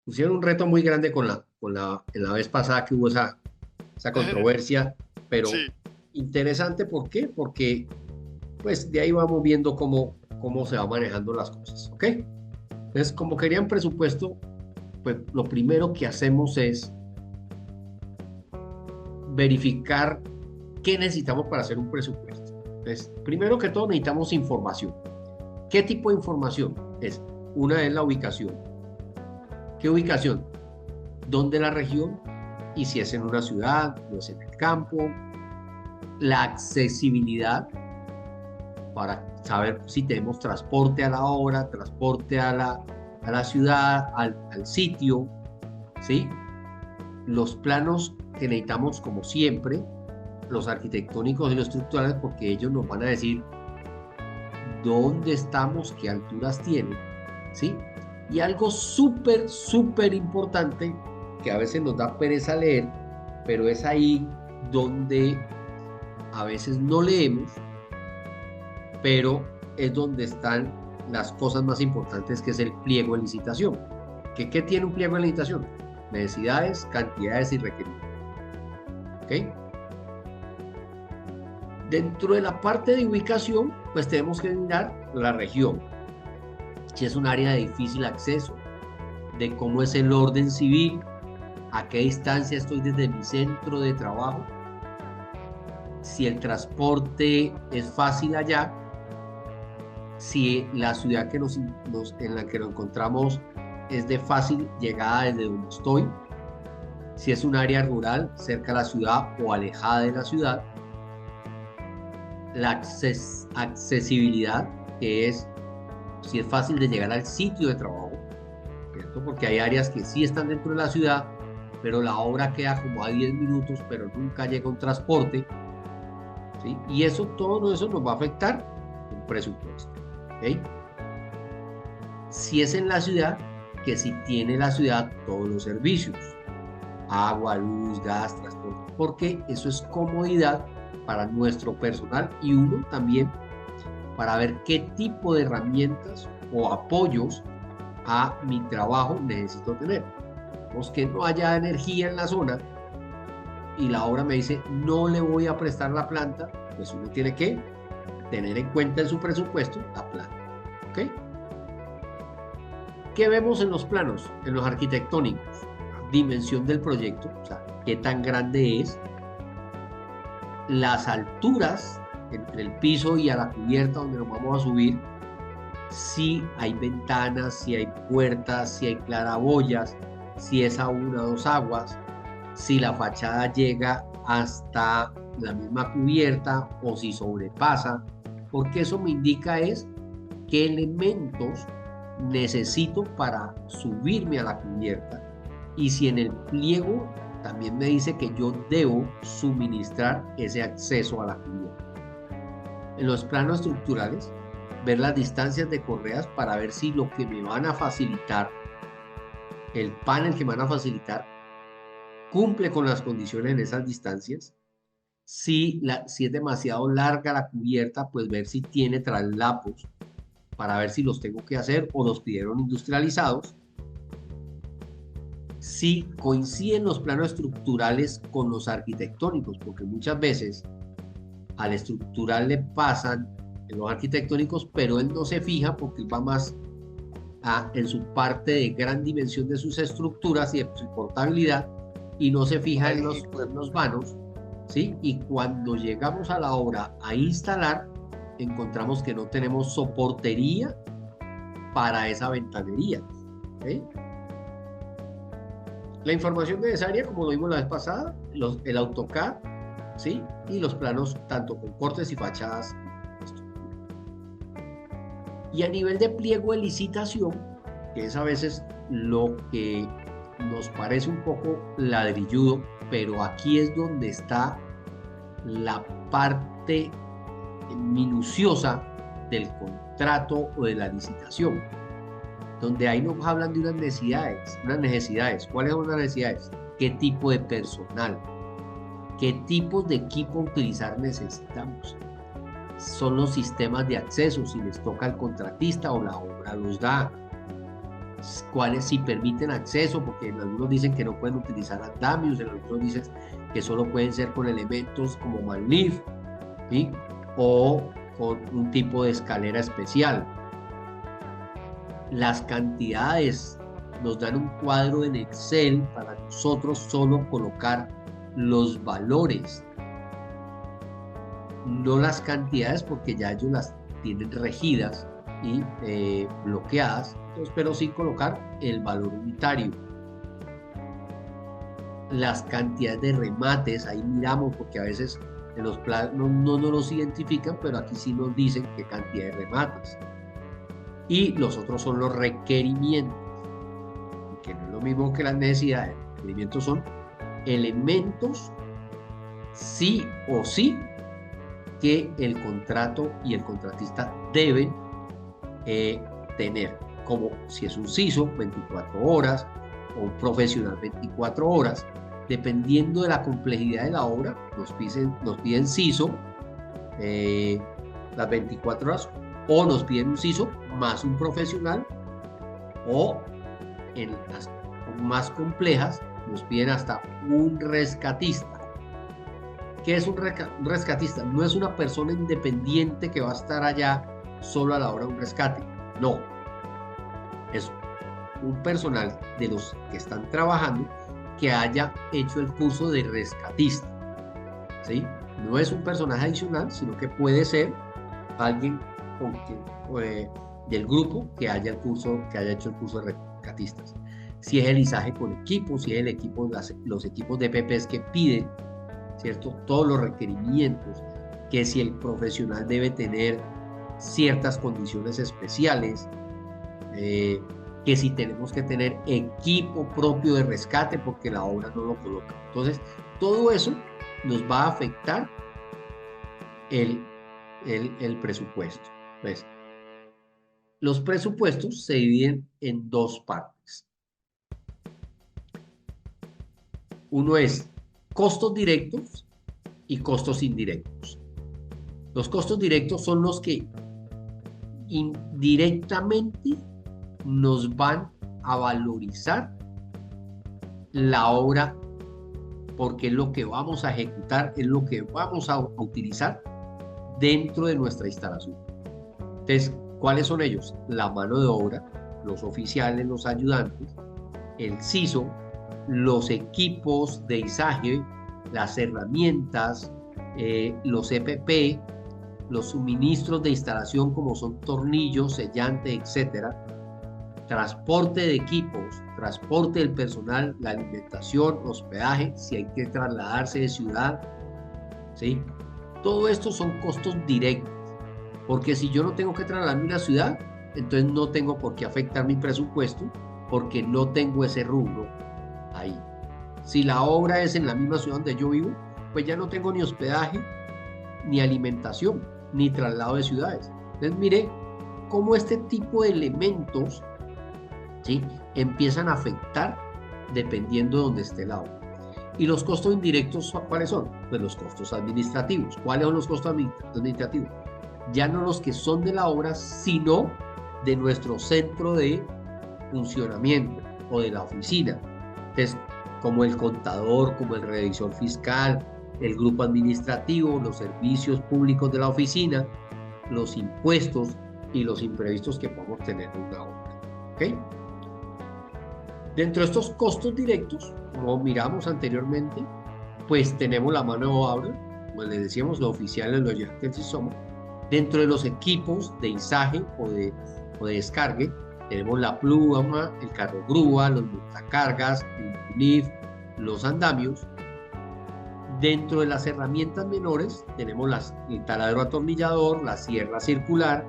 pusieron un reto muy grande en la vez pasada que hubo esa controversia, pero Sí, interesante, ¿por qué? Porque pues de ahí vamos viendo cómo se van manejando las cosas, ¿ok? Entonces, como querían presupuesto, pues lo primero que hacemos es verificar qué necesitamos para hacer un presupuesto. Entonces, primero que todo necesitamos información. ¿Qué tipo de información? Una es la ubicación. ¿Qué ubicación? ¿Dónde la región? Y si es en una ciudad, o es en el campo. La accesibilidad para saber si tenemos transporte a la hora, transporte a la ciudad, al sitio, ¿sí? Los planos que necesitamos, como siempre, los arquitectónicos y los estructurales, porque ellos nos van a decir dónde estamos, qué alturas tiene, ¿sí? Y algo súper, súper importante que a veces nos da pereza leer, pero es ahí donde a veces no leemos, pero es donde están las cosas más importantes, que es el pliego de licitación. ¿Qué tiene un pliego de licitación? Necesidades, cantidades y requerimientos. ¿Ok? Dentro de la parte de ubicación, pues tenemos que mirar la región. Si es un área de difícil acceso, de cómo es el orden civil, a qué distancia estoy desde mi centro de trabajo, si el transporte es fácil allá, si la ciudad en la que nos encontramos es de fácil llegada desde donde estoy, si es un área rural cerca de la ciudad o alejada de la ciudad, la accesibilidad, que es si es fácil de llegar al sitio de trabajo, ¿cierto? Porque hay áreas que sí están dentro de la ciudad, pero la obra queda como a 10 minutos, pero nunca llega un transporte, ¿sí? Y todo eso nos va a afectar el presupuesto, ¿ok? Si es en la ciudad, que si tiene la ciudad todos los servicios, agua, luz, gas, transporte, porque eso es comodidad para nuestro personal y uno también para ver qué tipo de herramientas o apoyos a mi trabajo necesito tener. Pues que no haya energía en la zona y la obra me dice no le voy a prestar la planta, pues uno tiene que tener en cuenta en su presupuesto la planta. ¿Ok? ¿Qué vemos en los planos, en los arquitectónicos? Dimensión del proyecto, o sea, qué tan grande es, las alturas entre el piso y a la cubierta donde nos vamos a subir, si hay ventanas, si hay puertas, si hay claraboyas, si es a una o dos aguas, si la fachada llega hasta la misma cubierta o si sobrepasa, porque eso me indica es qué elementos necesito para subirme a la cubierta y si en el pliego también me dice que yo debo suministrar ese acceso a la cubierta. En los planos estructurales, ver las distancias de correas para ver si lo que me van a facilitar, el panel que me van a facilitar, cumple con las condiciones en esas distancias. Si es demasiado larga la cubierta, pues ver si tiene traslapos para ver si los tengo que hacer o los pidieron industrializados. Si coinciden los planos estructurales con los arquitectónicos, porque muchas veces al estructural le pasan en los arquitectónicos, pero él no se fija porque va más en su parte de gran dimensión de sus estructuras y de su portabilidad y no se fija en los vanos, ¿sí? Y cuando llegamos a la obra a instalar, encontramos que no tenemos soportería para esa ventanería, ¿sí? La información necesaria, como lo vimos la vez pasada, el AutoCAD, ¿sí? Y los planos tanto con cortes y fachadas. Y a nivel de pliego de licitación, que es a veces lo que nos parece un poco ladrilludo, pero aquí es donde está la parte minuciosa del contrato o de la licitación, donde ahí nos hablan de unas necesidades. Unas necesidades. ¿Cuáles son las necesidades? ¿Qué tipo de personal? ¿Qué tipos de equipo utilizar necesitamos? Son los sistemas de acceso, si les toca al contratista o la obra los da. si permiten acceso, porque en algunos dicen que no pueden utilizar andamios, en algunos dicen que solo pueden ser con elementos como manlift, ¿sí? O con un tipo de escalera especial. Las cantidades nos dan un cuadro en Excel para nosotros solo colocar los valores, no las cantidades, porque ya ellos las tienen regidas y bloqueadas, entonces, pero sí colocar el valor unitario. Las cantidades de remates, ahí miramos, porque a veces en los planos no nos los identifican, pero aquí sí nos dicen qué cantidad de remates. Y los otros son los requerimientos, que no es lo mismo que las necesidades. Los requerimientos son elementos sí o sí que el contrato y el contratista deben tener, como si es un CISO, 24 horas, o un profesional 24 horas, dependiendo de la complejidad de la obra, nos piden CISO las 24 horas, o nos piden un CISO más un profesional, o en las más complejas nos piden hasta un rescatista. ¿Qué es un rescatista? No es una persona independiente que va a estar allá solo a la hora de un rescate. No. Es un personal de los que están trabajando que haya hecho el curso de rescatista. ¿Sí? No es un personaje adicional, sino que puede ser alguien del grupo que haya hecho el curso de rescatistas. Si es el izaje con equipo, si es el equipo, los equipos de PPs que piden, ¿cierto? Todos los requerimientos, que si el profesional debe tener ciertas condiciones especiales, que si tenemos que tener equipo propio de rescate porque la obra no lo coloca. Entonces, todo eso nos va a afectar el presupuesto. Pues, los presupuestos se dividen en dos partes. Uno es costos directos y costos indirectos. Los costos directos son los que indirectamente nos van a valorizar la obra, porque es lo que vamos a ejecutar, es lo que vamos a utilizar dentro de nuestra instalación. Entonces, ¿cuáles son ellos? La mano de obra, los oficiales, los ayudantes, el CISO, los equipos de izaje, las herramientas, los EPP, los suministros de instalación como son tornillos, sellantes, etcétera, transporte de equipos, transporte del personal, la alimentación, hospedaje, si hay que trasladarse de ciudad, ¿sí? Todo esto son costos directos, porque si yo no tengo que trasladarme a una ciudad, entonces no tengo por qué afectar mi presupuesto, porque no tengo ese rubro ahí. Si la obra es en la misma ciudad donde yo vivo, pues ya no tengo ni hospedaje, ni alimentación, ni traslado de ciudades. Entonces mire cómo este tipo de elementos, ¿sí?, empiezan a afectar dependiendo de dónde esté la obra. ¿Y los costos indirectos cuáles son? Pues los costos administrativos. ¿Cuáles son los costos administrativos? Ya no los que son de la obra, sino de nuestro centro de funcionamiento o de la oficina. Entonces, como el contador, como el revisor fiscal, el grupo administrativo, los servicios públicos de la oficina, los impuestos y los imprevistos que podemos tener en una obra. ¿Ok? Dentro de estos costos directos, como miramos anteriormente, pues tenemos la mano de obra, como les decíamos, los oficiales, los ayudantes y somos. Dentro de los equipos de izaje o de descargue, tenemos la pluma, el carro grúa, los montacargas, el lift, los andamios. Dentro de las herramientas menores tenemos el taladro atornillador, la sierra circular,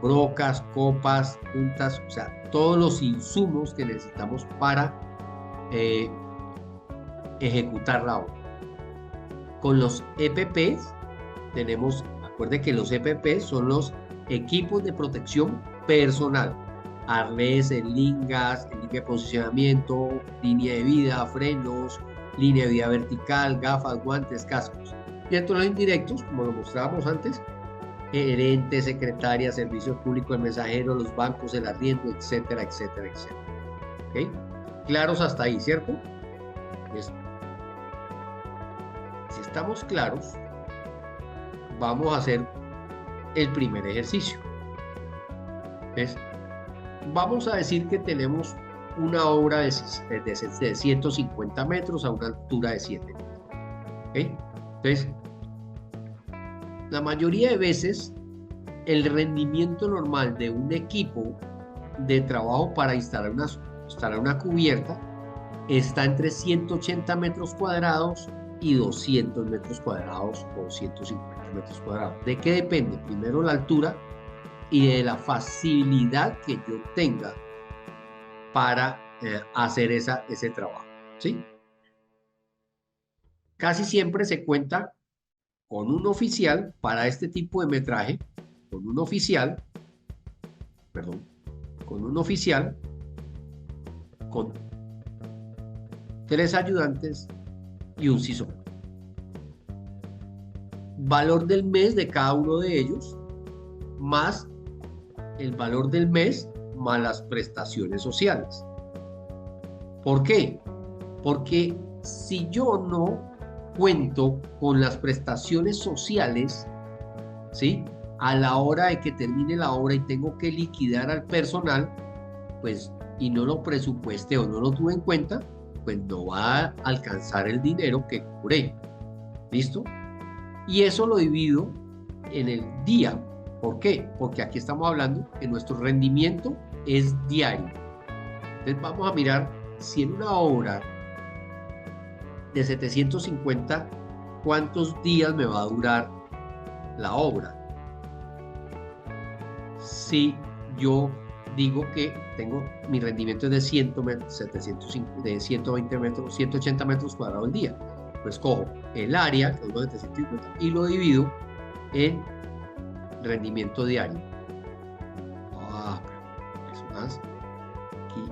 brocas, copas, puntas, o sea, todos los insumos que necesitamos para ejecutar la obra. Con los EPPs tenemos, acuérdense que los EPPs son los equipos de protección personal, arneses, lingas, línea de posicionamiento, línea de vida, frenos, línea de vida vertical, gafas, guantes, cascos. Y dentro de los indirectos, como lo mostrábamos antes, gerente, secretaria, servicios públicos, el mensajero, los bancos, el arriendo, etcétera, etcétera, etcétera. ¿Ok? Claros hasta ahí, ¿cierto? Pues, si estamos claros, vamos a hacer el primer ejercicio. ¿Ves? Vamos a decir que tenemos una obra de 150 metros a una altura de 7 metros. ¿Okay? Entonces, la mayoría de veces, el rendimiento normal de un equipo de trabajo para instalar una cubierta está entre 180 metros cuadrados y 200 metros cuadrados o 150 metros cuadrados. ¿De qué depende? Primero la altura y de la facilidad que yo tenga para hacer ese trabajo, ¿sí? Casi siempre se cuenta con un oficial para este tipo de metraje, con un oficial, perdón, con un oficial, con 3 ayudantes y un sisón. Valor del mes de cada uno de ellos, más el valor del mes, más las prestaciones sociales. ¿Por qué? Porque si yo no cuento con las prestaciones sociales, ¿sí? A la hora de que termine la obra y tengo que liquidar al personal, pues, y no lo presupuesté o no lo tuve en cuenta, pues no va a alcanzar el dinero que cobré. ¿Listo? Y eso lo divido en el día. ¿Por qué? Porque aquí estamos hablando que nuestro rendimiento es diario. Entonces vamos a mirar si en una obra de 750, ¿cuántos días me va a durar la obra? Si yo digo que tengo mi rendimiento es de 100 metros, 705, de 120 metros, 180 metros cuadrados al día, pues cojo el área, que es de 750, y lo divido en rendimiento diario. Eso más. Aquí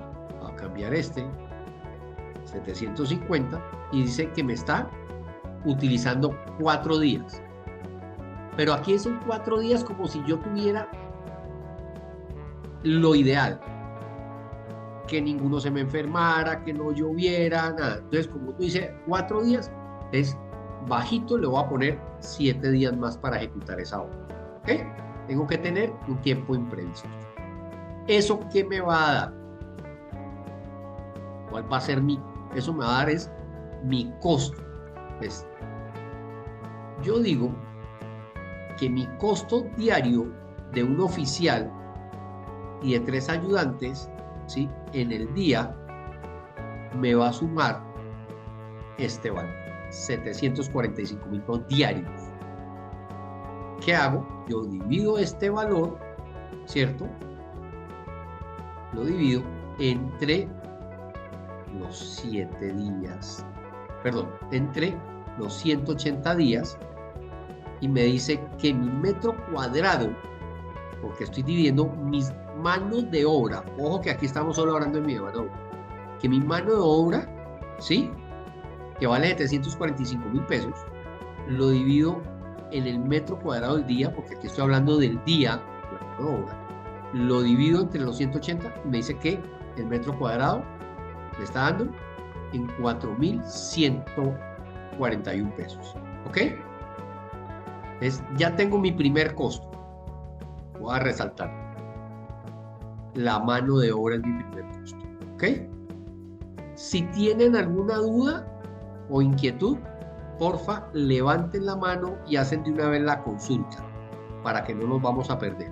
va a cambiar 750, y dice que me está utilizando 4 días. Pero aquí son 4 días como si yo tuviera lo ideal, que ninguno se me enfermara, que no lloviera, nada. Entonces, como tú dices, 4 días es bajito, le voy a poner 7 días más para ejecutar esa obra. ¿Ok? Tengo que tener un tiempo imprevisto. ¿Eso qué me va a dar? ¿Cuál va a ser eso me va a dar es mi costo? Pues, yo digo que mi costo diario de un oficial y de 3 ayudantes, ¿sí? En el día me va a sumar este valor, 745.000 pesos diarios. ¿Qué hago? Yo divido este valor, ¿cierto? Lo divido entre los 7 días, perdón, entre los 180 días, y me dice que mi metro cuadrado, porque estoy dividiendo mis manos de obra, ojo que aquí estamos solo hablando de mi mano de obra, que mi mano de obra, ¿sí? Que vale 745.000 pesos, lo divido en el metro cuadrado del día, porque aquí estoy hablando del día, la mano de obra, lo divido entre los 180, y me dice que el metro cuadrado me está dando en 4.141 pesos. ¿Ok? Entonces, ya tengo mi primer costo. Voy a resaltar. La mano de obra es mi primer costo. ¿Ok? Si tienen alguna duda o inquietud, porfa, levanten la mano y hacen de una vez la consulta para que no nos vamos a perder.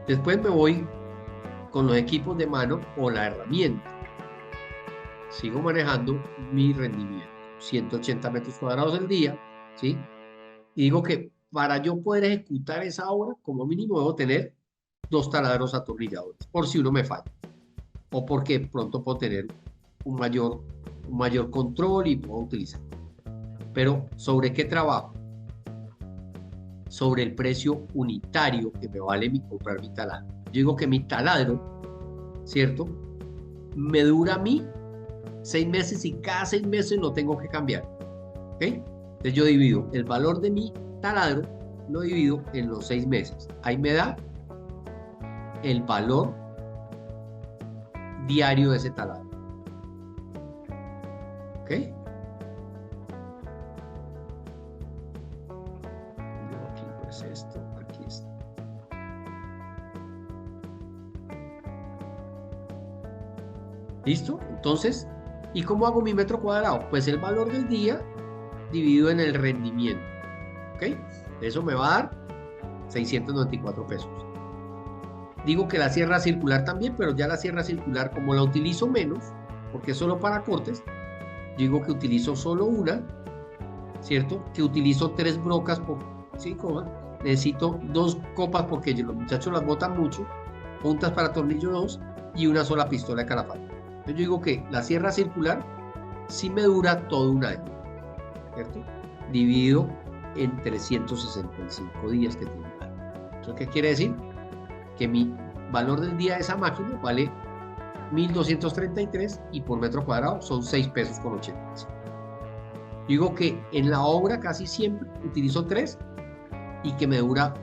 Después me voy con los equipos de mano o la herramienta. Sigo manejando mi rendimiento. 180 metros cuadrados al día, ¿sí? Y digo que para yo poder ejecutar esa obra, como mínimo debo tener 2 taladros atornilladores, por si uno me falla. O porque pronto puedo tener un mayor control y puedo utilizar. Pero, ¿sobre qué trabajo? Sobre el precio unitario que me vale comprar mi taladro. Yo digo que mi taladro, ¿cierto? Me dura a mí 6 meses y cada 6 meses lo tengo que cambiar. ¿Ok? Entonces yo divido el valor de mi taladro, lo divido en los 6 meses. Ahí me da el valor diario de ese taladro. ¿Ok? Aquí no es esto, aquí está. ¿Listo? Entonces, ¿y cómo hago mi metro cuadrado? Pues el valor del día dividido en el rendimiento. ¿Ok? Eso me va a dar 694 pesos. Digo que la sierra circular también, pero ya la sierra circular, como la utilizo menos, porque es solo para cortes, digo que utilizo solo una, ¿cierto? Que utilizo 3 brocas por 5, necesito 2 copas porque los muchachos las botan mucho, puntas para tornillo 2 y una sola pistola de calafate. Entonces yo digo que la sierra circular sí me dura todo un año, ¿cierto? Dividido en 365 días que tiene. ¿Eso qué quiere decir? Que mi valor del día de esa máquina vale 1.233 y por metro cuadrado son 6 pesos con 85. Digo que en la obra casi siempre utilizo 3 y que me dura,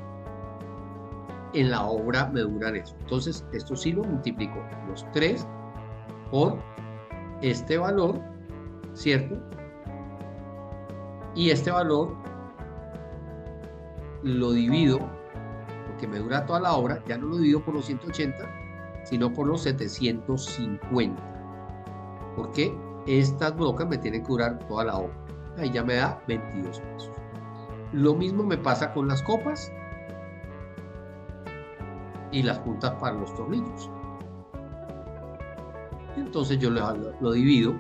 en la obra me duran eso. Entonces, esto sí lo multiplico, los 3 por este valor, ¿cierto? Y este valor lo divido, porque me dura toda la obra, ya no lo divido por los 180, sino por los 750. Porque estas brocas me tienen que durar toda la obra. Ahí ya me da 22 pesos. Lo mismo me pasa con las copas y las puntas para los tornillos. Entonces yo lo divido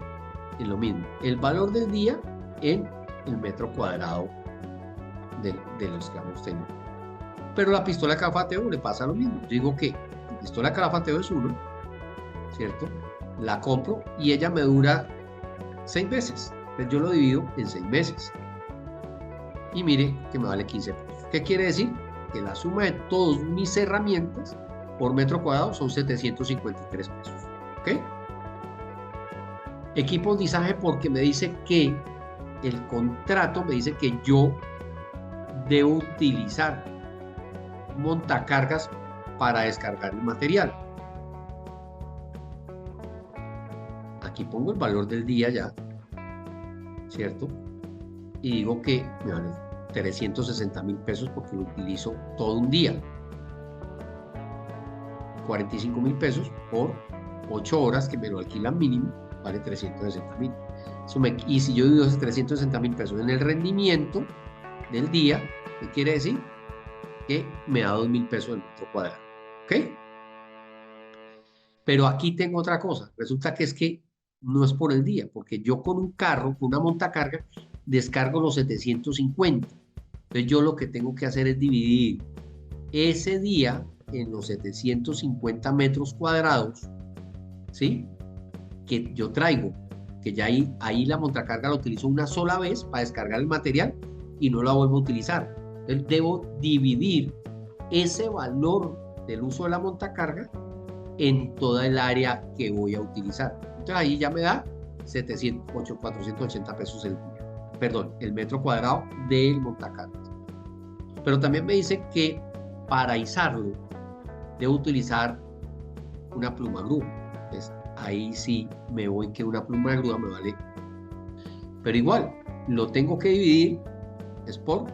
en lo mismo. El valor del día en el metro cuadrado de los que hemos tenido. Pero la pistola de calafateo le pasa lo mismo. Yo digo que la pistola de calafateo es 1, ¿cierto? La compro y ella me dura 6 meses. Entonces yo lo divido en 6 meses. Y mire que me vale 15 pesos. ¿Qué quiere decir? Que la suma de todas mis herramientas por metro cuadrado son 753 pesos. ¿Ok? Equipotizaje porque me dice que el contrato me dice que yo debo utilizar montacargas para descargar el material. Aquí pongo el valor del día ya, ¿cierto? Y digo que me vale 360.000 pesos porque lo utilizo todo un día. 45.000 pesos por 8 horas que me lo alquilan mínimo, vale 360.000. Y si yo divido esos 360.000 pesos en el rendimiento del día, ¿qué quiere decir? Que me da 2.000 pesos el metro cuadrado. ¿Ok? Pero aquí tengo otra cosa. Resulta que es que no es por el día, porque yo con un carro, con una montacarga, descargo los 750. Entonces yo lo que tengo que hacer es dividir ese día en los 750 metros cuadrados, ¿sí? Que yo traigo, que ya ahí la montacarga la utilizo una sola vez para descargar el material y no la vuelvo a utilizar. Entonces debo dividir ese valor del uso de la montacarga en toda el área que voy a utilizar. Entonces ahí ya me da 480 pesos el día. Perdón, el metro cuadrado del montacargas. Pero también me dice que para izarlo debo utilizar una pluma grúa. Entonces ahí sí me voy que una pluma de grúa me vale. Pero igual, lo tengo que dividir es por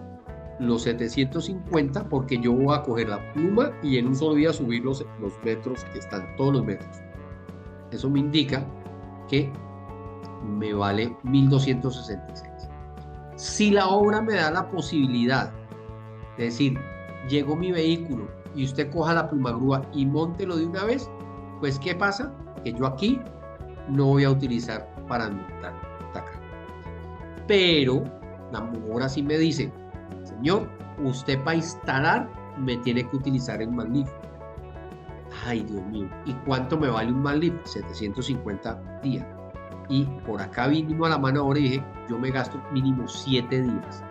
los 750 porque yo voy a coger la pluma y en un solo día subir los metros que están, todos los metros. Eso me indica que me vale 1.266. Si la obra me da la posibilidad de decir, llegó mi vehículo y usted coja la plumagrúa y móntelo de una vez, pues ¿qué pasa? Que yo aquí no voy a utilizar para montar acá. Pero la obra sí me dice, señor, usted para instalar me tiene que utilizar el manlift. Ay, Dios mío, ¿y cuánto me vale un manlift? 750 días. Y por acá vinimos a la mano ahora y dije, yo me gasto mínimo 7 días.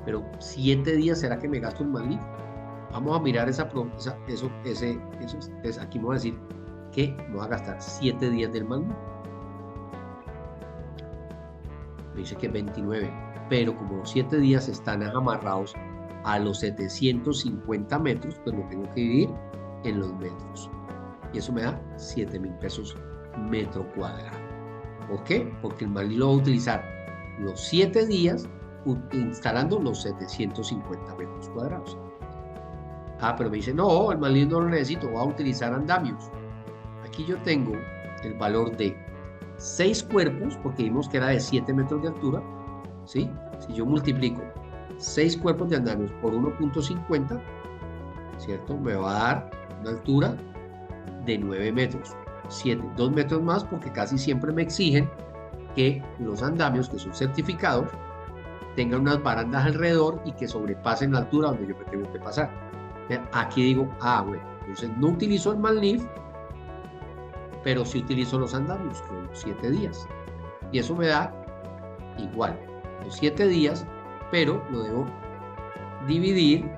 Pero 7 días, ¿será que me gasto un manlift? Vamos a mirar eso. Aquí me voy a decir que me voy a gastar 7 días del manlift. Me dice que 29. pero como los 7 días están amarrados a los 750 metros, pues lo tengo que dividir en los metros. Y eso me da 7.000 pesos metro cuadrado. ¿Por qué? Porque el Marlin lo va a utilizar los 7 días instalando los 750 metros cuadrados. Ah, pero me dice, no, el Marlin no lo necesito, voy a utilizar andamios. Aquí yo tengo el valor de 6 cuerpos, porque vimos que era de 7 metros de altura, ¿sí? Si yo multiplico 6 cuerpos de andamios por 1.50, ¿cierto? Me va a dar una altura de 9 metros. 2 metros más, porque casi siempre me exigen que los andamios que son certificados tengan unas barandas alrededor y que sobrepasen la altura donde yo me tengo que pasar. Aquí digo, bueno, entonces no utilizo el Manlift, pero sí utilizo los andamios, con los 7 días. Y eso me da igual, los 7 días, pero lo debo dividir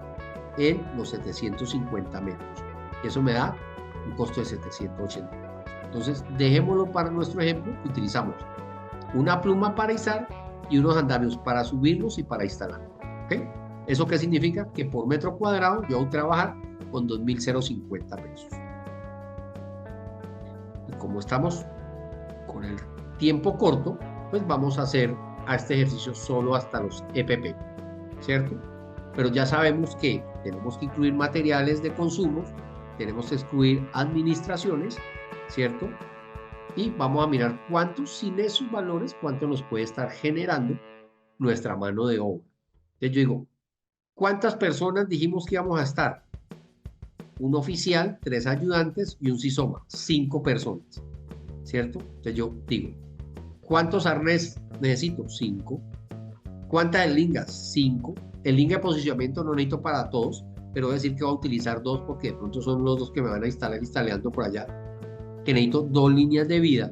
en los 750 metros. Eso me da un costo de 780. Entonces, dejémoslo para nuestro ejemplo. Utilizamos una pluma para izar y unos andamios para subirlos y para instalar. ¿Okay? ¿Eso qué significa? Que por metro cuadrado yo voy a trabajar con 2.050 pesos. Y como estamos con el tiempo corto, pues vamos a hacer a este ejercicio solo hasta los EPP, ¿cierto? Pero ya sabemos que tenemos que incluir materiales de consumo, tenemos que excluir administraciones, ¿cierto? Y vamos a mirar cuánto, sin esos valores, cuánto nos puede estar generando nuestra mano de obra. Entonces yo digo, ¿cuántas personas dijimos que íbamos a estar? Un oficial, 3 ayudantes y un SISOMA, 5 personas, ¿cierto? Entonces yo digo, ¿cuántos arnés necesito? 5. ¿Cuántas lingas? 5. El linga de posicionamiento no necesito para todos, pero voy a decir que voy a utilizar 2 porque de pronto son los 2 que me van a instalar instalando por allá. Que necesito 2 líneas de vida,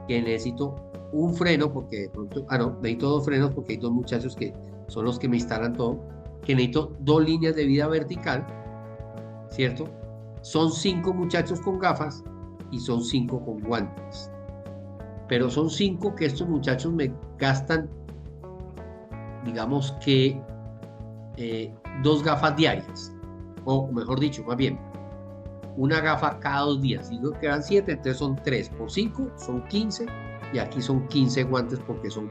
que necesito un freno porque de pronto, necesito 2 frenos porque hay 2 muchachos que son los que me instalan todo, que necesito 2 líneas de vida vertical, ¿cierto? Son 5 muchachos con gafas y son 5 con guantes. Pero son 5 que estos muchachos me gastan, digamos que 2 gafas diarias, o mejor dicho, más bien, una gafa cada 2 días. Digo que eran 7, entonces son 3 por 5, son 15, y aquí son 15 guantes porque son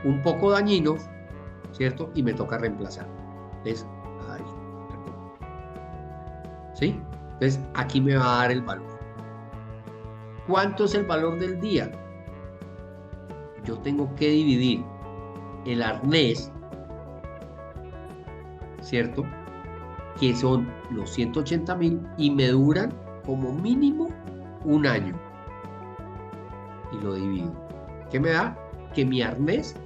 un poco dañinos, ¿cierto? Y me toca reemplazar. Entonces, ¿sí? Entonces, aquí me va a dar el valor. ¿Cuánto es el valor del día? Yo tengo que dividir el arnés, ¿cierto? Que son los 180.000 y me duran como mínimo un año. Y lo divido. ¿Qué me da? Que mi arnés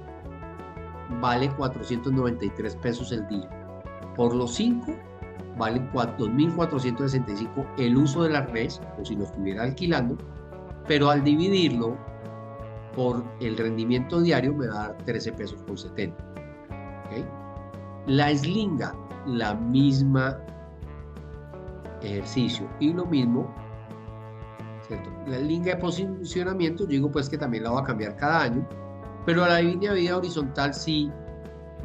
vale 493 pesos el día. Por los 5 valen 2.465 el uso del arnés, o si lo estuviera alquilando, pero al dividirlo por el rendimiento diario me va a dar 13 pesos con 70. ¿Okay? La eslinga, la misma ejercicio y lo mismo, ¿cierto? La eslinga de posicionamiento, yo digo pues que también la voy a cambiar cada año, pero a la línea de vida horizontal sí,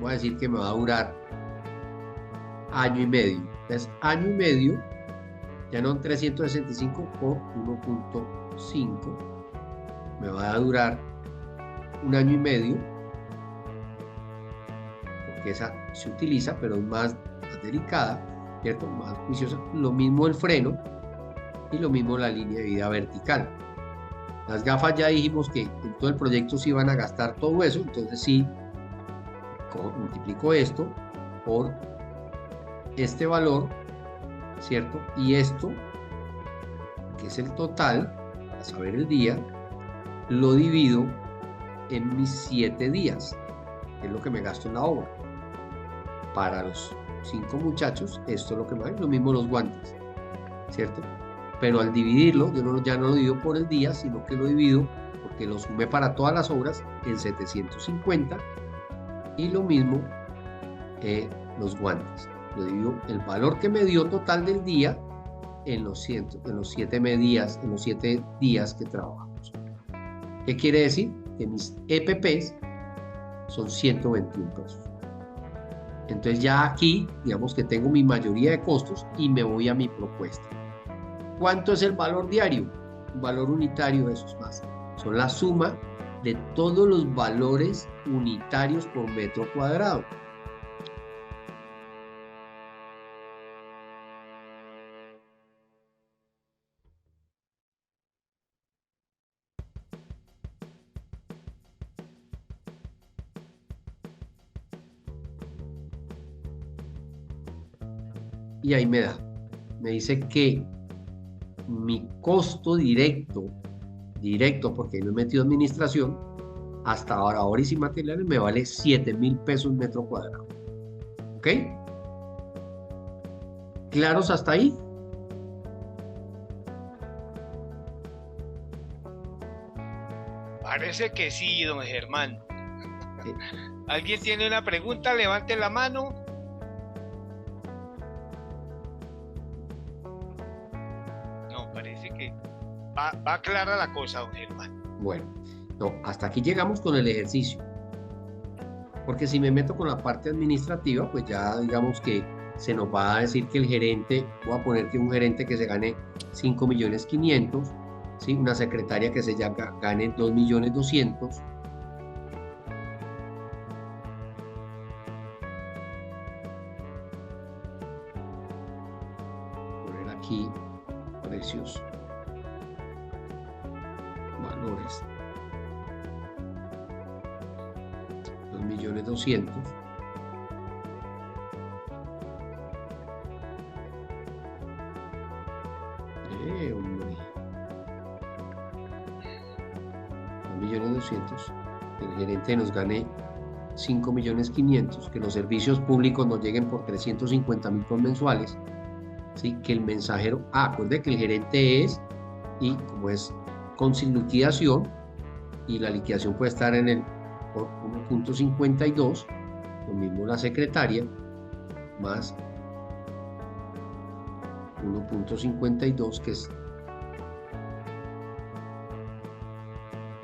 voy a decir que me va a durar año y medio. Entonces, año y medio, ya no 365 por 1.5, me va a durar un año y medio, porque esa se utiliza, pero es más delicada, ¿cierto? Más juiciosa. Lo mismo el freno y lo mismo la línea de vida vertical. Las gafas ya dijimos que en todo el proyecto se iban a gastar todo eso, entonces sí, multiplico esto por este valor, ¿cierto? Y esto, que es el total, para saber el día, lo divido en mis 7 días, que es lo que me gasto en la obra. Para los 5 muchachos, esto es lo que me da, lo mismo los guantes, ¿cierto? Pero al dividirlo, yo ya no lo divido por el día, sino que lo divido, porque lo sumé para todas las obras, en 750, y lo mismo los guantes. Lo divido el valor que me dio total del día en los 7 días que trabajamos. ¿Qué quiere decir? Que mis EPPs son 121 pesos. Entonces ya aquí, digamos que tengo mi mayoría de costos y me voy a mi propuesta. ¿Cuánto es el valor diario? Un valor unitario de esos más. Son la suma de todos los valores unitarios por metro cuadrado. Y ahí me dice que mi costo directo, porque no he metido administración, hasta ahora, y materiales, me vale 7.000 pesos metro cuadrado. ¿Ok? ¿Claros hasta ahí? Parece que sí, don Germán. ¿Alguien tiene una pregunta? Levante la mano. No, parece que va clara la cosa, don Germán. Bueno, no, hasta aquí llegamos con el ejercicio. Porque si me meto con la parte administrativa, pues ya digamos que se nos va a decir que el gerente, voy a poner que un gerente que se gane 5.500.000, ¿sí? Una secretaria que se gane 2.200.000. Poner aquí precios, valores. 2.200.000. Hombre. 2.200.000. El gerente nos gane 5.500.000. Que los servicios públicos nos lleguen por 350.000 por mensuales. ¿Sí? Que el mensajero, acuerde que el gerente es, y como es con sin liquidación, y la liquidación puede estar en el por 1.52, lo mismo la secretaria, más 1.52, que es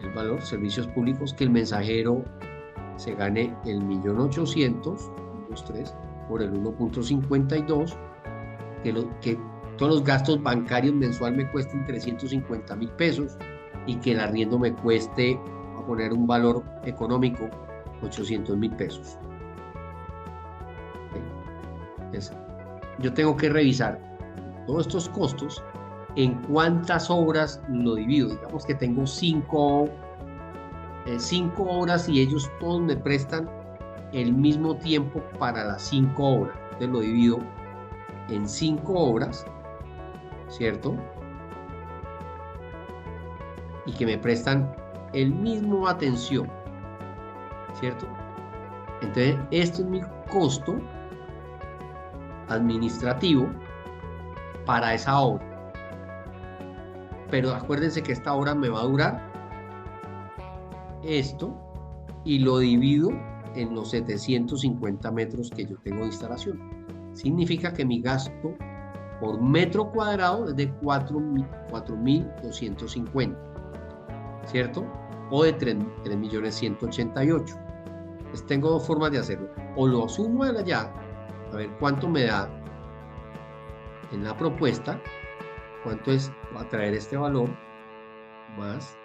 el valor, servicios públicos, que el mensajero se gane el 1.800.000, por el 1.52, que todos los gastos bancarios mensual me cuesten 350.000 pesos y que el arriendo me cueste, a poner un valor económico, 800.000 pesos. Entonces, yo tengo que revisar todos estos costos en cuántas obras lo divido. Digamos que tengo 5 obras y ellos todos me prestan el mismo tiempo para las 5 obras. Entonces lo divido en 5 obras, ¿cierto? Y que me prestan el mismo atención, ¿cierto? Entonces, este es mi costo administrativo para esa obra. Pero acuérdense que esta obra me va a durar esto y lo divido en los 750 metros que yo tengo de instalación. Significa que mi gasto por metro cuadrado es de 4.250, ¿cierto? O de 3.188.000. Entonces tengo dos formas de hacerlo. O lo sumo de allá, a ver cuánto me da en la propuesta, cuánto es, va a traer este valor, más,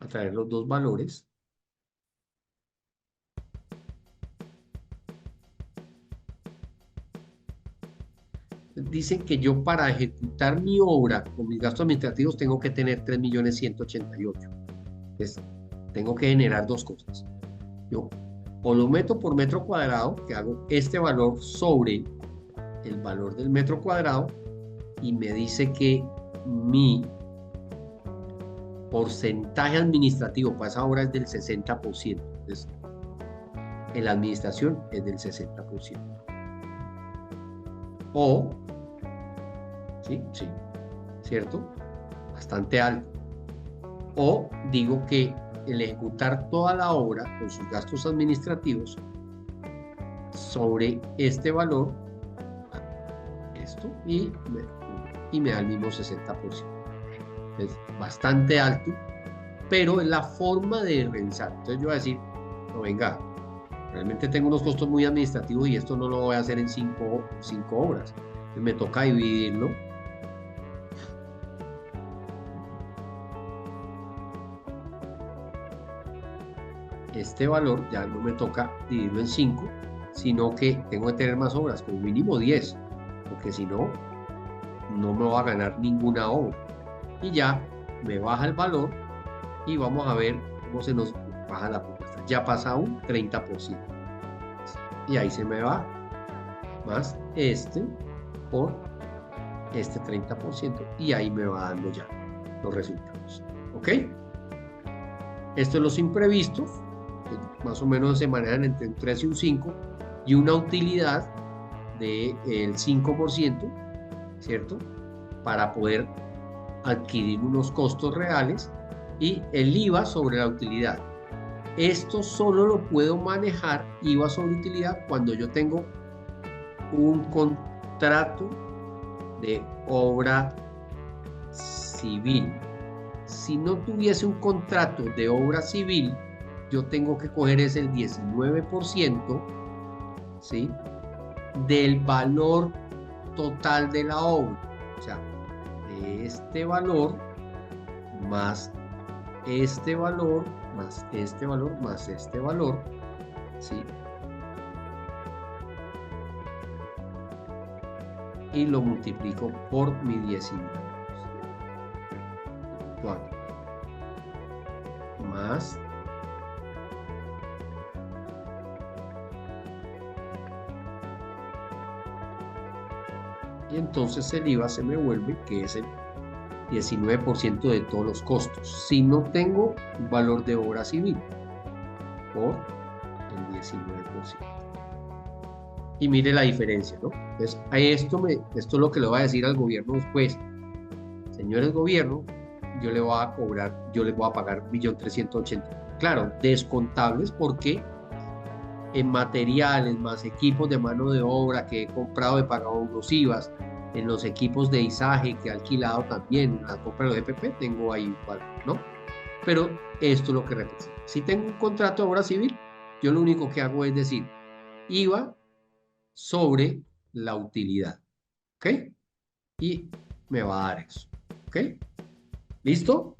a traer los dos valores. Dicen que yo para ejecutar mi obra con mis gastos administrativos tengo que tener 3.188.000. Entonces, tengo que generar dos cosas. Yo o lo meto por metro cuadrado, que hago este valor sobre el valor del metro cuadrado, y me dice que mi porcentaje administrativo para esa obra es del 60%. Entonces, en la administración es del 60%. O, sí, ¿cierto? Bastante alto. O digo que el ejecutar toda la obra con sus gastos administrativos sobre este valor, esto, y me da el mismo 60%. Es bastante alto pero es la forma de revisar. Entonces yo voy a decir, no, venga, realmente tengo unos costos muy administrativos y esto no lo voy a hacer en cinco obras. Entonces me toca dividirlo. Este valor ya no me toca dividirlo en 5, sino que tengo que tener más obras, como mínimo 10, porque si no, no me va a ganar ninguna obra. Y ya me baja el valor y vamos a ver cómo se nos baja la propuesta. Ya pasa un 30%. Y ahí se me va más este por este 30% y ahí me va dando ya los resultados. ¿Ok? Esto es los imprevistos, más o menos se manejan entre un 3 y un 5 y una utilidad del 5%, ¿cierto? Para poder adquirir unos costos reales y el IVA sobre la utilidad. Esto solo lo puedo manejar, IVA sobre utilidad, cuando yo tengo un contrato de obra civil. Si no tuviese un contrato de obra civil, yo tengo que coger ese el 19%, ¿sí?, del valor total de la obra. O sea, de este valor más este valor, más este valor, más este valor, ¿sí? Y lo multiplico por mi 19%. Más y entonces el IVA se me vuelve, que es el 19% de todos los costos, si no tengo un valor de obra civil, por el 19%. Y mire la diferencia, ¿no? Entonces, esto es lo que le voy a decir al gobierno después. Señores gobierno, yo le voy a cobrar, yo les voy a pagar 1.380.000. Claro, descontables, porque en materiales más equipos de mano de obra que he comprado, he pagado unos IVAs, en los equipos de izaje que he alquilado también, la compra de los EPP, tengo ahí igual, ¿no? Pero esto es lo que representa. Si tengo un contrato de obra civil, yo lo único que hago es decir IVA sobre la utilidad, ¿ok? Y me va a dar eso, ¿ok? ¿Listo?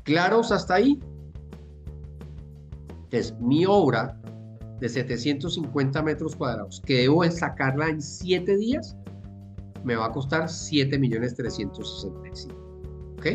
¿Claros hasta ahí? Entonces, mi obra de 750 metros cuadrados, que debo sacarla en 7 días, me va a costar 7.365.000, ¿ok?